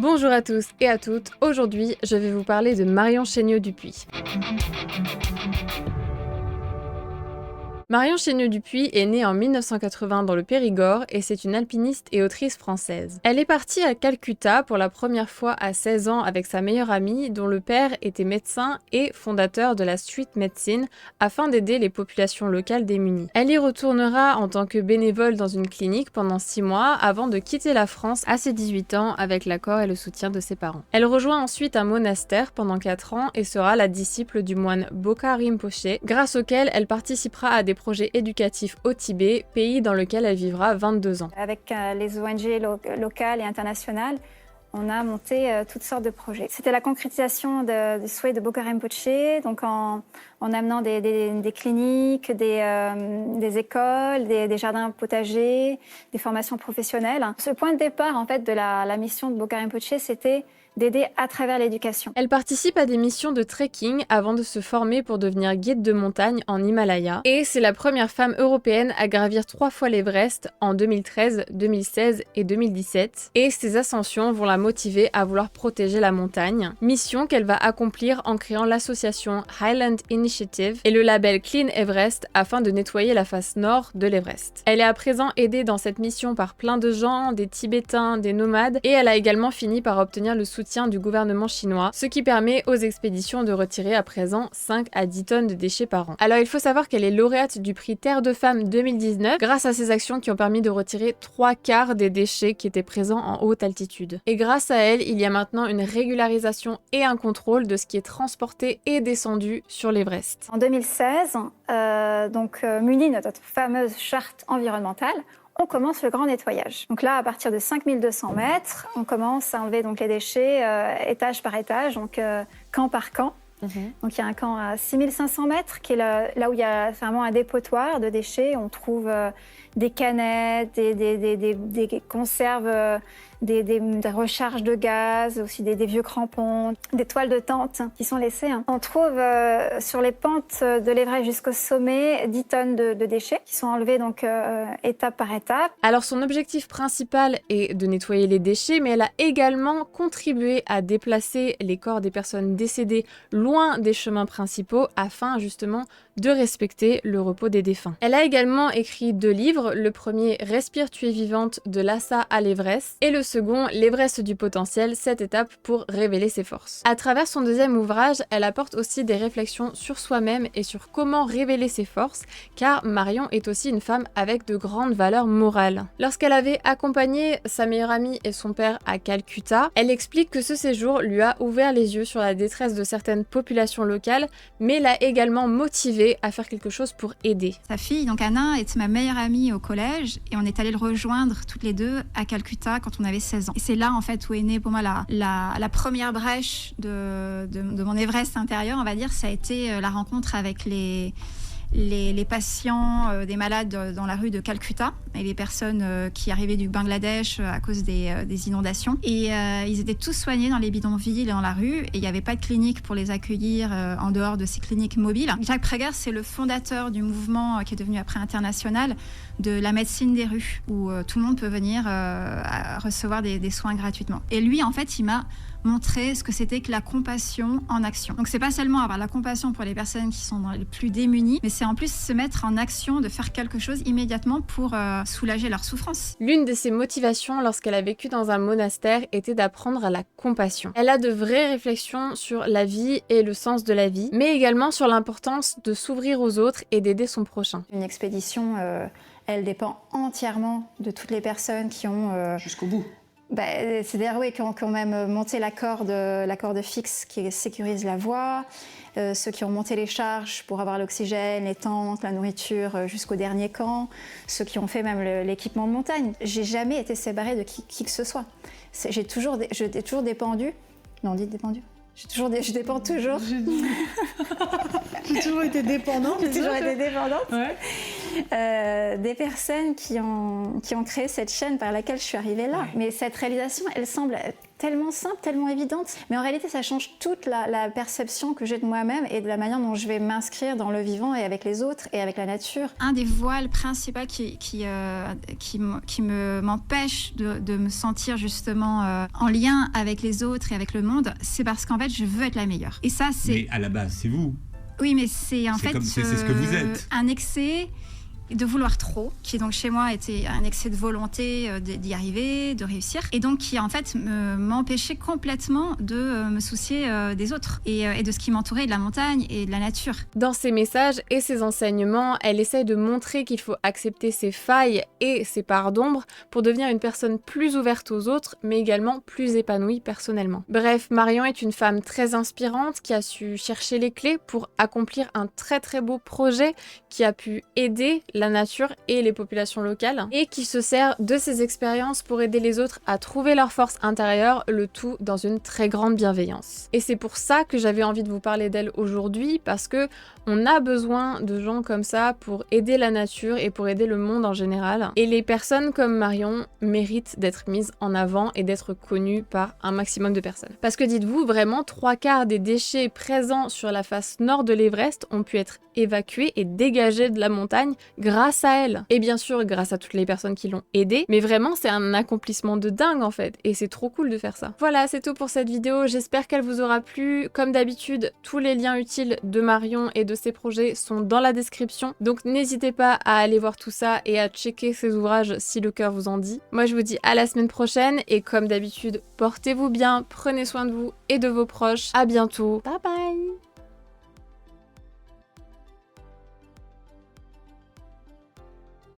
Bonjour à tous et à toutes, aujourd'hui je vais vous parler de Marion Chéniaux-Dupuy. Marion Chéniaux-Dupuy est née en 1980 dans le Périgord et c'est une alpiniste et autrice française. Elle est partie à Calcutta pour la première fois à 16 ans avec sa meilleure amie dont le père était médecin et fondateur de la Street Medicine afin d'aider les populations locales démunies. Elle y retournera en tant que bénévole dans une clinique pendant 6 mois avant de quitter la France à ses 18 ans avec l'accord et le soutien de ses parents. Elle rejoint ensuite un monastère pendant 4 ans et sera la disciple du moine Bokha Rinpoché, grâce auquel elle participera à des projets éducatifs au Tibet, pays dans lequel elle vivra 22 ans. Avec les ONG locales et internationales, on a monté toutes sortes de projets. C'était la concrétisation du souhait de Bokha Rinpoché, donc en amenant des cliniques, des écoles, des jardins potagers, des formations professionnelles. Ce point de départ en fait, de la mission de Bokha Rinpoché, c'était d'aider à travers l'éducation. Elle participe à des missions de trekking avant de se former pour devenir guide de montagne en Himalaya. Et c'est la première femme européenne à gravir 3 fois l'Everest en 2013, 2016 et 2017. Et ces ascensions vont la motiver à vouloir protéger la montagne. Mission qu'elle va accomplir en créant l'association Highland Initiative et le label Clean Everest afin de nettoyer la face nord de l'Everest. Elle est à présent aidée dans cette mission par plein de gens, des Tibétains, des nomades, et elle a également fini par obtenir le soutien du gouvernement chinois, ce qui permet aux expéditions de retirer à présent 5 à 10 tonnes de déchets par an. Alors il faut savoir qu'elle est lauréate du prix Terre de Femmes 2019 grâce à ses actions qui ont permis de retirer 3/4 des déchets qui étaient présents en haute altitude. Et grâce à elle, il y a maintenant une régularisation et un contrôle de ce qui est transporté et descendu sur l'Everest. En 2016, munis de notre fameuse charte environnementale, on commence le grand nettoyage. Donc là, à partir de 5200 mètres, on commence à enlever donc, les déchets étage par étage, donc camp par camp. Donc il y a un camp à 6500 mètres qui est là où il y a vraiment un dépotoir de déchets. On trouve des canettes, des conserves, des recharges de gaz, aussi des vieux crampons, des toiles de tente qui sont laissées. On trouve sur les pentes de l'Everest jusqu'au sommet 10 tonnes de déchets qui sont enlevés donc étape par étape. Alors son objectif principal est de nettoyer les déchets, mais elle a également contribué à déplacer les corps des personnes décédées loin des chemins principaux afin justement de respecter le repos des défunts. Elle a également écrit 2 livres, le premier Respire tu es vivante de Lhasa à l'Everest et le second L'Everest du potentiel, 7 étapes pour révéler ses forces. À travers son deuxième ouvrage, elle apporte aussi des réflexions sur soi-même et sur comment révéler ses forces, car Marion est aussi une femme avec de grandes valeurs morales. Lorsqu'elle avait accompagné sa meilleure amie et son père à Calcutta, elle explique que ce séjour lui a ouvert les yeux sur la détresse de certaines populations locales, mais l'a également motivée à faire quelque chose pour aider. Sa fille, donc Anna, était ma meilleure amie au collège et on est allé le rejoindre toutes les deux à Calcutta quand on avait 16 ans. Et c'est là en fait où est née pour moi la première brèche de mon Everest intérieur, on va dire. Ça a été la rencontre avec les patients, des malades dans la rue de Calcutta et les personnes qui arrivaient du Bangladesh à cause des inondations. Et ils étaient tous soignés dans les bidonvilles dans la rue et il n'y avait pas de clinique pour les accueillir en dehors de ces cliniques mobiles. Jacques Prager, c'est le fondateur du mouvement qui est devenu après international de la médecine des rues où tout le monde peut venir recevoir des soins gratuitement. Et lui, en fait, il m'a montrer ce que c'était que la compassion en action. Donc c'est pas seulement avoir la compassion pour les personnes qui sont les plus démunies, mais c'est en plus se mettre en action, de faire quelque chose immédiatement pour soulager leur souffrance. L'une de ses motivations lorsqu'elle a vécu dans un monastère était d'apprendre à la compassion. Elle a de vraies réflexions sur la vie et le sens de la vie, mais également sur l'importance de s'ouvrir aux autres et d'aider son prochain. Une expédition, elle dépend entièrement de toutes les personnes qui ont... Jusqu'au bout. C'est-à-dire oui, qui ont même monté la corde fixe qui sécurise la voie, ceux qui ont monté les charges pour avoir l'oxygène, les tentes, la nourriture jusqu'au dernier camp, ceux qui ont fait même l'équipement de montagne. J'ai jamais été séparée de qui que ce soit. J'ai toujours dépendu. Non, on dit dépendu. Je dépends toujours J'ai toujours été dépendante. J'ai toujours été dépendante. Ouais. Des personnes qui ont créé cette chaîne par laquelle je suis arrivée là. Mais cette réalisation, elle semble tellement simple, tellement évidente. Mais en réalité, ça change toute la perception que j'ai de moi-même et de la manière dont je vais m'inscrire dans le vivant et avec les autres et avec la nature. Un des voiles principaux qui m'empêche de me sentir justement en lien avec les autres et avec le monde, c'est parce qu'en fait, je veux être la meilleure. Et ça, c'est... Mais à la base, c'est vous. Oui, mais c'est en fait c'est ce que vous êtes. Un excès de vouloir trop, qui donc chez moi était un excès de volonté d'y arriver, de réussir, et donc qui en fait m'empêchait complètement de me soucier des autres et de ce qui m'entourait, de la montagne et de la nature. Dans ses messages et ses enseignements, elle essaye de montrer qu'il faut accepter ses failles et ses parts d'ombre pour devenir une personne plus ouverte aux autres, mais également plus épanouie personnellement. Bref, Marion est une femme très inspirante qui a su chercher les clés pour accomplir un très très beau projet qui a pu aider la nature et les populations locales, et qui se sert de ses expériences pour aider les autres à trouver leur force intérieure, le tout dans une très grande bienveillance. Et c'est pour ça que j'avais envie de vous parler d'elle aujourd'hui, parce que on a besoin de gens comme ça pour aider la nature et pour aider le monde en général. Et les personnes comme Marion méritent d'être mises en avant et d'être connues par un maximum de personnes. Parce que dites-vous, vraiment, 3/4 des déchets présents sur la face nord de l'Everest ont pu être évacués et dégagés de la montagne grâce à elle. Et bien sûr, grâce à toutes les personnes qui l'ont aidée. Mais vraiment, c'est un accomplissement de dingue en fait. Et c'est trop cool de faire ça. Voilà, c'est tout pour cette vidéo. J'espère qu'elle vous aura plu. Comme d'habitude, tous les liens utiles de Marion et de ses projets sont dans la description. Donc n'hésitez pas à aller voir tout ça et à checker ses ouvrages si le cœur vous en dit. Moi, je vous dis à la semaine prochaine. Et comme d'habitude, portez-vous bien, prenez soin de vous et de vos proches. À bientôt. Bye bye!